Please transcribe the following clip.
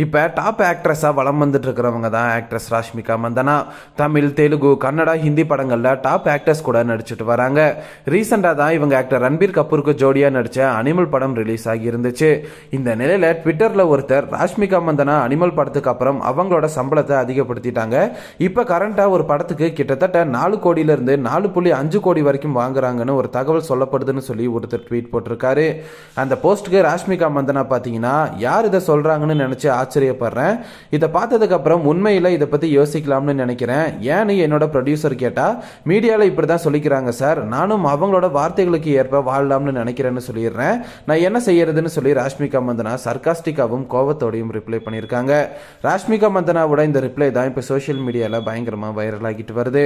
இப்போ டாப் ஆக்ட்ரஸாக வலம் வந்துட்டு இருக்கிறவங்க தான் ஆக்ட்ரஸ் ராஷ்மிகா மந்தனா. தமிழ், தெலுங்கு, கன்னடா, ஹிந்தி படங்களில் டாப் ஆக்டர்ஸ் கூட நடிச்சிட்டு வராங்க. ரீசெண்டாக தான் இவங்க ஆக்டர் ரன்பீர் கபூருக்கு ஜோடியாக நடித்த அனிமல் படம் ரிலீஸ் ஆகியிருந்துச்சு. இந்த நிலையில் ட்விட்டரில் ஒருத்தர் ராஷ்மிகா மந்தனா அனிமல் படத்துக்கு அப்புறம் அவங்களோட சம்பளத்தை அதிகப்படுத்திட்டாங்க. இப்போ கரண்டாக ஒரு படத்துக்கு கிட்டத்தட்ட 4 கோடியிலிருந்து 4.5 கோடி வரைக்கும் வாங்குறாங்கன்னு ஒரு தகவல் சொல்லப்படுதுன்னு சொல்லி ஒருத்தர் ட்வீட் போட்டிருக்காரு. அந்த போஸ்ட்டுக்கு ராஷ்மிகா மந்தனா பார்த்தீங்கன்னா, யார் இதை சொல்கிறாங்கன்னு நினச்சி ஆச்சரியப்படுறேன். இதை பார்த்ததுக்கு அப்புறம் உண்மையில இதை பத்தி யோசிக்கலாம்னு நினைக்கிறேன். ஏன்னு என்னோட ப்ரொடியூசர் கேட்டா, மீடியால இப்படிதான் சொல்லிக்கிறாங்க சார், நானும் அவங்களோட வார்த்தைகளுக்கு ஏற்ப வாழலாம்னு நினைக்கிறேன்னு சொல்லிடுறேன். நான் என்ன செய்யறதுன்னு சொல்லி ராஷ்மிகா மந்தனா சர்காஸ்டிக்காவும் கோவத்தோடையும் ரிப்ளை பண்ணியிருக்காங்க. ராஷ்மிகா மந்தனாவோட இந்த ரிப்ளை தான் இப்போ சோஷியல் மீடியால பயங்கரமா வைரல் ஆகிட்டு வருது.